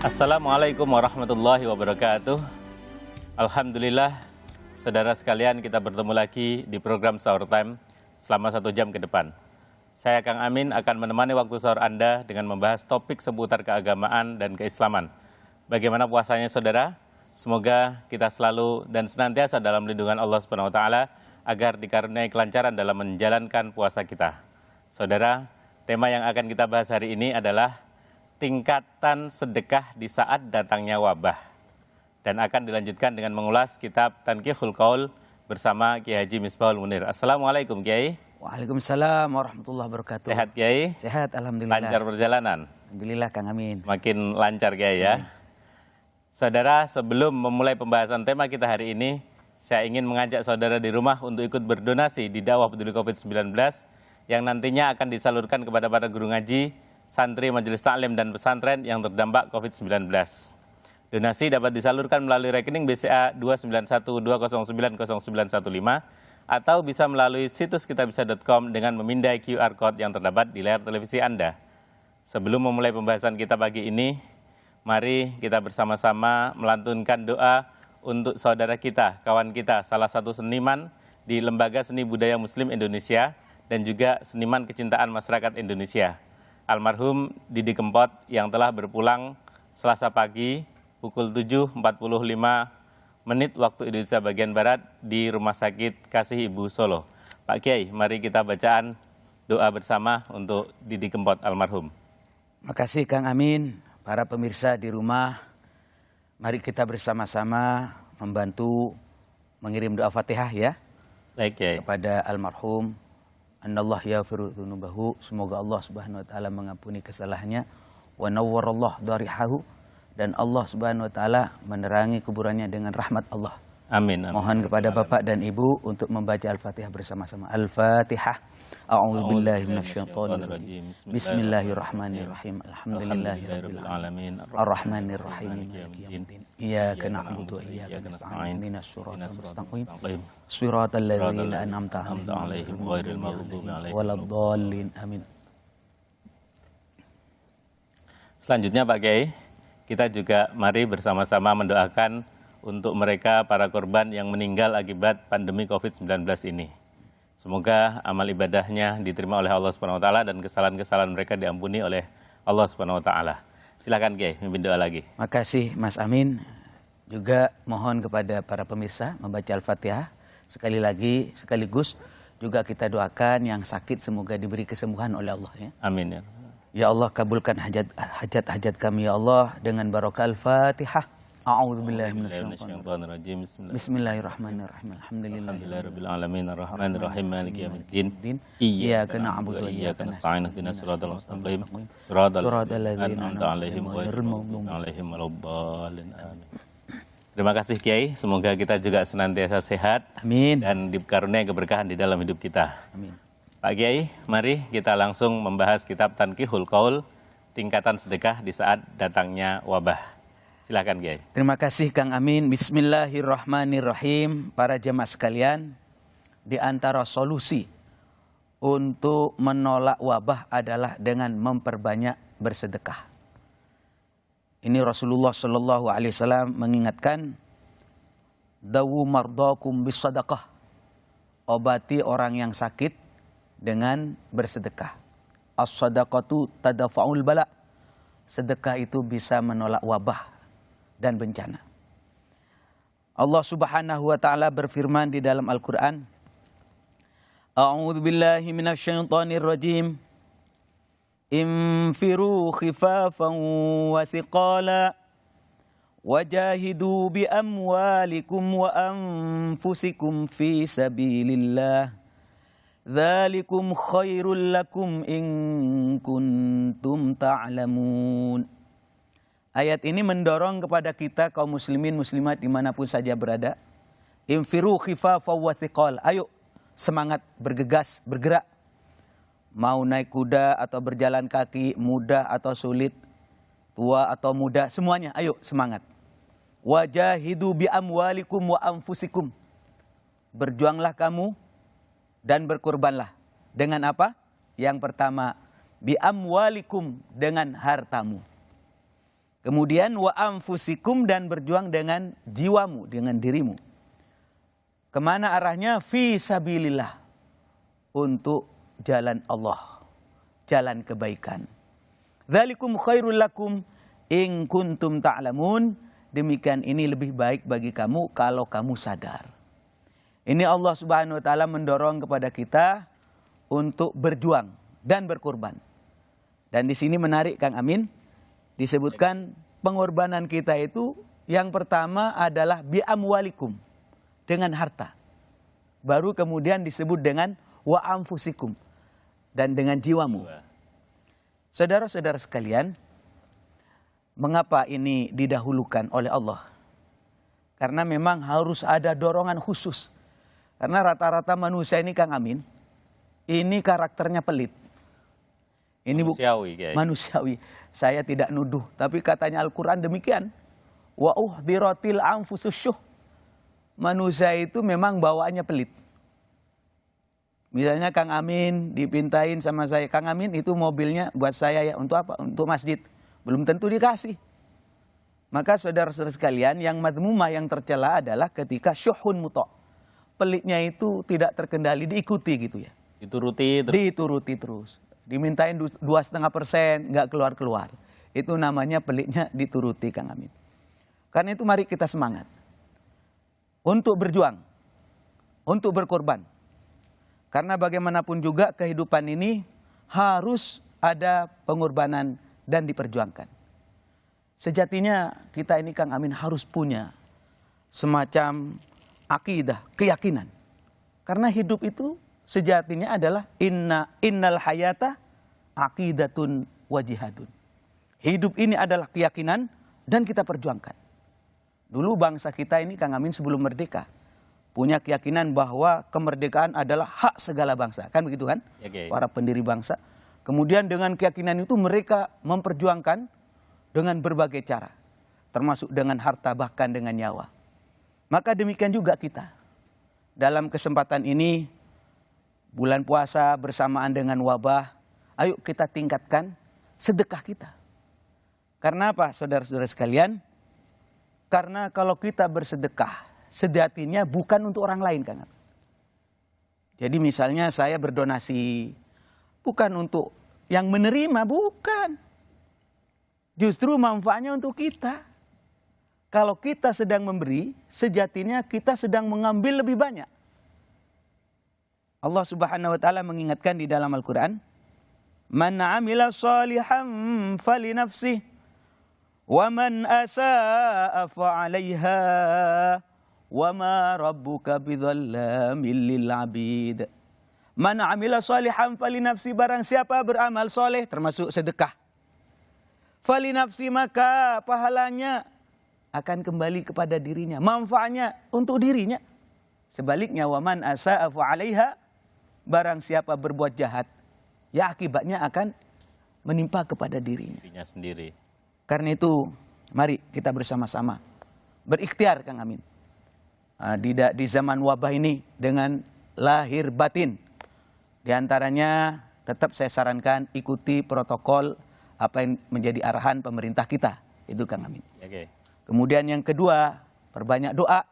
Assalamualaikum warahmatullahi wabarakatuh. Alhamdulillah, saudara sekalian, kita bertemu lagi di program Sahur Time selama 1 jam ke depan. Saya Kang Amin akan menemani waktu sahur Anda dengan membahas topik seputar keagamaan dan keislaman. Bagaimana puasanya saudara? Semoga kita selalu dan senantiasa dalam lindungan Allah Subhanahu wa taala agar dikaruniai kelancaran dalam menjalankan puasa kita. Saudara, tema yang akan kita bahas hari ini adalah tingkatan sedekah di saat datangnya wabah, dan akan dilanjutkan dengan mengulas kitab Tanqihul Qaul bersama Kiai Haji Misbahul Munir. Assalamualaikum Kiai. Waalaikumsalam warahmatullahi wabarakatuh. Sehat Kiai? Sehat, alhamdulillah. Lancar perjalanan? Alhamdulillah Kang Amin. Makin lancar Kiai ya. Saudara, sebelum memulai pembahasan tema kita hari ini, saya ingin mengajak saudara di rumah untuk ikut berdonasi di dakwah peduli COVID-19 yang nantinya akan disalurkan kepada para guru ngaji, santri, majelis taklim dan pesantren yang terdampak COVID-19. Donasi dapat disalurkan melalui rekening BCA 29120900915 atau bisa melalui situs kitabisa.com dengan memindai QR Code yang terdapat di layar televisi Anda. Sebelum memulai pembahasan kita pagi ini, mari kita bersama-sama melantunkan doa untuk saudara kita, kawan kita, salah satu seniman di Lembaga Seni Budaya Muslim Indonesia dan juga seniman kecintaan masyarakat Indonesia, almarhum Didi Kempot yang telah berpulang Selasa pagi pukul 7.45 waktu Indonesia bagian Barat di Rumah Sakit Kasih Ibu Solo. Pak Kiai, mari kita bacaan doa bersama untuk Didi Kempot almarhum. Makasih Kang Amin. Para pemirsa di rumah, mari kita bersama-sama membantu mengirim doa Fatihah ya. Baik Kiai. Kepada almarhum. Annallah yaghfiru dzunubahu, semoga Allah Subhanahu wa taala mengampuni kesalahannya, wa nawwarallahu darihahu, dan Allah Subhanahu wa taala menerangi kuburannya dengan rahmat Allah. Amin. Mohon kepada Bapak dan Ibu untuk membaca Al-Fatihah bersama-sama. Al-Fatihah. A'udzubillahi minasyaitonirrajim. Bismillahirrahmanirrahim. Alhamdulillahirabbil alamin. Arrahmanir rahim. Maliki yaumiddin. Iyyaka na'budu wa iyyaka nasta'in. Ihdinas siratal mustaqim. Shiratal ladzina an'amta 'alaihim ghairil maghdubi 'alaihim waladdallin. Amin. Selanjutnya Pak Kiai, kita juga mari bersama-sama mendoakan untuk mereka para korban yang meninggal akibat pandemi COVID-19 ini. Semoga amal ibadahnya diterima oleh Allah Subhanahu wa taala dan kesalahan-kesalahan mereka diampuni oleh Allah Subhanahu wa taala. Silakan Kiai, mimpin doa lagi. Makasih Mas Amin. Juga mohon kepada para pemirsa membaca Al-Fatihah sekali lagi sekaligus juga kita doakan yang sakit semoga diberi kesembuhan oleh Allah ya. Amin ya. Ya Allah, kabulkan hajat-hajat kami ya Allah dengan barokah Al-Fatihah. A'udzubillahi minasyaitonir rajim. Bismillahirrahmanirrahim. Alhamdulillahirabbil alamin arrahmanir rahim maliki yaumiddin. Iyyaka na'budu wa iyyaka nasta'in ihdinas siratal mustaqim. Siratal ladzina an'amta 'alaihim ghairil maghdubi 'alaihim waladdallin. Amin. Terima kasih Kiai, semoga kita juga senantiasa sehat. Amin. Dan dikaruniai keberkahan di dalam hidup kita. Amin. Pak Kiai, mari kita langsung membahas kitab Tanqihul Qaul, tingkatan sedekah di saat datangnya wabah. Silakan Kiai. Terima kasih Kang Amin. Bismillahirrahmanirrahim. Para jemaah sekalian, di antara solusi untuk menolak wabah adalah dengan memperbanyak bersedekah. Ini Rasulullah Shallallahu Alaihi Wasallam mengingatkan, dawu mardakum bisadaqah, obati orang yang sakit dengan bersedekah. As-sadaqatu tadafa'ul bala, sedekah itu bisa menolak wabah dan bencana. Allah Subhanahu wa taala berfirman di dalam Al-Qur'an, A'udzu billahi minasyaitonir rajim. Infiru khifafan wa thiqala wajahidu bi amwalikum wa anfusikum fi sabilillah. Dzalikum khairul lakum in kuntum ta'lamun. Ayat ini mendorong kepada kita kaum muslimin muslimat dimanapun saja berada. Infiru khifafa wa thiqal. Ayo semangat bergegas, bergerak. Mau naik kuda atau berjalan kaki, mudah atau sulit, tua atau muda, semuanya ayo semangat. Wajahidu bi amwalikum wa anfusikum. Berjuanglah kamu dan berkorbanlah. Dengan apa? Yang pertama, bi amwalikum, dengan hartamu. Kemudian wa anfusikum, dan berjuang dengan jiwamu, dengan dirimu. Kemana arahnya? Fi sabilillah, untuk jalan Allah, jalan kebaikan. Dzalikum khairul lakum in kuntum ta'lamun. Demikian ini lebih baik bagi kamu kalau kamu sadar. Ini Allah Subhanahu wa taala mendorong kepada kita untuk berjuang dan berkorban. Dan di sini menarik Kang Amin, disebutkan pengorbanan kita itu yang pertama adalah bi amwalikum, dengan harta. Baru kemudian disebut dengan wa anfusikum, dan dengan jiwamu. Saudara-saudara sekalian, mengapa ini didahulukan oleh Allah? Karena memang harus ada dorongan khusus. Karena rata-rata manusia ini Kang Amin, ini karakternya pelit. Ini manusiawi, manusiawi. Saya tidak nuduh, tapi katanya Al-Quran demikian. Wa uhdiratil anfusus syuh. Manusia itu memang bawaannya pelit. Misalnya Kang Amin dipintain sama saya, Kang Amin itu mobilnya buat saya ya, untuk apa? Untuk masjid. Belum tentu dikasih. Maka saudara-saudara sekalian, yang madmumah, yang tercela adalah ketika syuhun muta'. Pelitnya itu tidak terkendali, diikuti gitu ya. Dituruti terus. Dimintain 2,5%, nggak keluar-keluar. Itu namanya pelitnya dituruti Kang Amin. Karena itu mari kita semangat. Untuk berjuang. Untuk berkorban. Karena bagaimanapun juga kehidupan ini harus ada pengorbanan dan diperjuangkan. Sejatinya kita ini Kang Amin harus punya semacam akidah, keyakinan. Karena hidup itu sejatinya adalah innal hayata aqidatun wa jihadun. Hidup ini adalah keyakinan dan kita perjuangkan. Dulu bangsa kita ini Kang Amin sebelum merdeka punya keyakinan bahwa kemerdekaan adalah hak segala bangsa. Kan begitu kan? Okay. Para pendiri bangsa. Kemudian dengan keyakinan itu mereka memperjuangkan dengan berbagai cara. Termasuk dengan harta, bahkan dengan nyawa. Maka demikian juga kita. Dalam kesempatan ini, bulan puasa bersamaan dengan wabah, ayo kita tingkatkan sedekah kita. Karena apa saudara-saudara sekalian? Karena kalau kita bersedekah, sejatinya bukan untuk orang lain kan. Jadi misalnya saya berdonasi, bukan untuk yang menerima, bukan. Justru manfaatnya untuk kita. Kalau kita sedang memberi, sejatinya kita sedang mengambil lebih banyak. Allah Subhanahu wa taala mengingatkan di dalam Al-Qur'an, "Man 'amila shalihan falinafsihi wa man asaa fa'alaiha wa ma rabbuka bidzallamin lil 'abid." Man 'amila shalihan falinafsihi, barang siapa beramal soleh termasuk sedekah, falinafsihi, maka pahalanya akan kembali kepada dirinya, manfaatnya untuk dirinya. Sebaliknya waman asaa fa'alaiha, barang siapa berbuat jahat, ya akibatnya akan menimpa kepada dirinya sendiri. Karena itu mari kita bersama-sama berikhtiar Kang Amin. Di zaman wabah ini dengan lahir batin. Di antaranya tetap saya sarankan ikuti protokol apa yang menjadi arahan pemerintah kita. Itu Kang Amin. Okay. Kemudian yang kedua, perbanyak doa,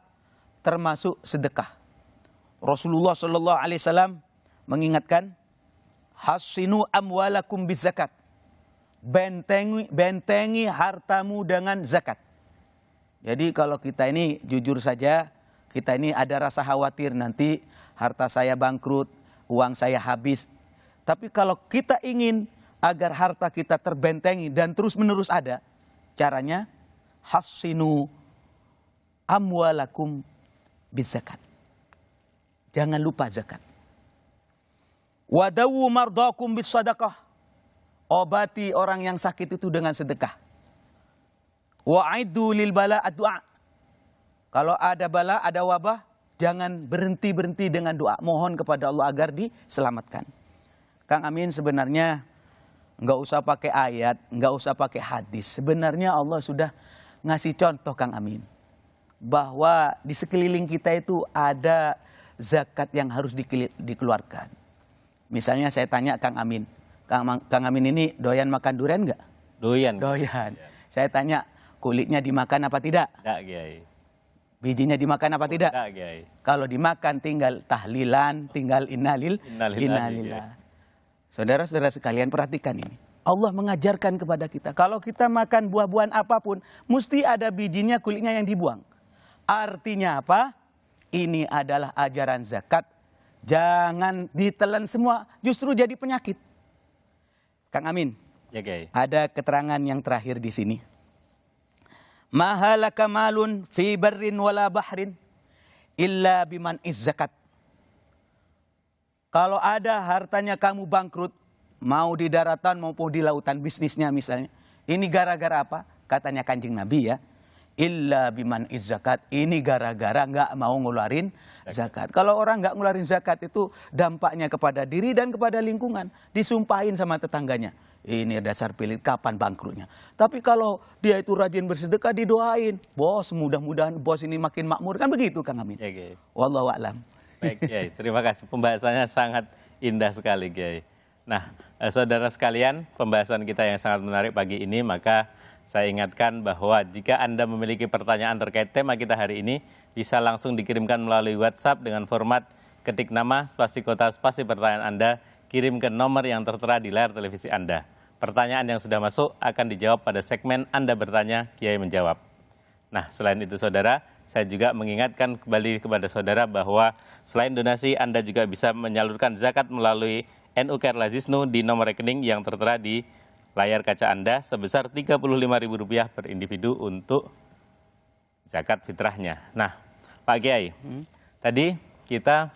termasuk sedekah. Rasulullah Shallallahu Alaihi Wasallam mengingatkan, hasinu amwalakum bizakat, bentengi hartamu dengan zakat. Jadi kalau kita ini jujur saja, kita ini ada rasa khawatir nanti harta saya bangkrut, uang saya habis. Tapi kalau kita ingin agar harta kita terbentengi dan terus menerus ada, caranya hassinu amwalakum bizakat. Jangan lupa zakat. Wadawu mardakum bisadaqah. Obati orang yang sakit itu dengan sedekah. Wa'iddu lil bala ad-du'a. Kalau ada bala, ada wabah, jangan berhenti-berhenti dengan doa. Mohon kepada Allah agar diselamatkan. Kang Amin sebenarnya nggak usah pakai ayat, nggak usah pakai hadis. Sebenarnya Allah sudah ngasih contoh Kang Amin, bahwa di sekeliling kita itu ada zakat yang harus dikeluarkan. Misalnya saya tanya Kang Amin, Kang Amin ini doyan makan durian nggak? Doyan. Doyan. Saya tanya, kulitnya dimakan apa tidak? Tidak, Kiai. Bijinya dimakan apa tidak? Tidak, Kiai. Kalau dimakan tinggal tahlilan, tinggal innalillah. Saudara-saudara sekalian perhatikan ini. Allah mengajarkan kepada kita, kalau kita makan buah-buahan apapun, mesti ada bijinya, kulitnya yang dibuang. Artinya apa? Ini adalah ajaran zakat. Jangan ditelan semua, justru jadi penyakit. Kang Amin, Ya, Kiai. ada keterangan yang terakhir di sini. Mahalaka malun fi barrin wala bahrin illa biman zakat. Kalau ada hartanya kamu bangkrut, mau di daratan maupun di lautan bisnisnya misalnya. Ini gara-gara apa? Katanya Kanjeng Nabi ya. Illa biman zakat. Ini gara-gara nggak mau ngeluarin zakat. Kalau orang nggak ngeluarin zakat itu dampaknya kepada diri dan kepada lingkungan. Disumpahin sama tetangganya. Ini dasar pilih kapan bangkrutnya. Tapi kalau dia itu rajin bersedekah didoain. Bos, mudah-mudahan bos ini makin makmur. Kan begitu Kang Amin. Ya, Kiai. Wallahu a'lam. Baik, Kiai. Terima kasih. Pembahasannya sangat indah sekali, Kiai. Nah, saudara sekalian, pembahasan kita yang sangat menarik pagi ini, maka saya ingatkan bahwa jika Anda memiliki pertanyaan terkait tema kita hari ini, bisa langsung dikirimkan melalui WhatsApp dengan format ketik nama, spasi kota, spasi pertanyaan Anda, kirim ke nomor yang tertera di layar televisi Anda. Pertanyaan yang sudah masuk akan dijawab pada segmen Anda bertanya, Kiai menjawab. Nah, selain itu saudara, saya juga mengingatkan kembali kepada saudara bahwa selain donasi, Anda juga bisa menyalurkan zakat melalui NU Khairul Aziznu di nomor rekening yang tertera di layar kaca Anda sebesar Rp35.000 per individu untuk zakat fitrahnya. Nah, Pak Kiai, tadi kita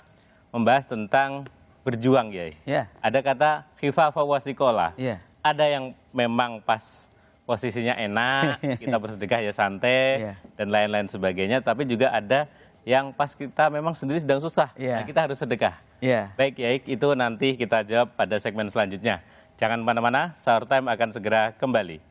membahas tentang berjuang, Kiai. Ya. Ada kata khifafa wasikola. Ya. Ada yang memang pas posisinya enak, kita bersedekah ya santai, dan lain-lain sebagainya. Tapi juga ada yang pas kita memang sendiri sedang susah, nah kita harus sedekah. Baik, Kiai, itu nanti kita jawab pada segmen selanjutnya. Jangan kemana-mana, Sahur Time akan segera kembali.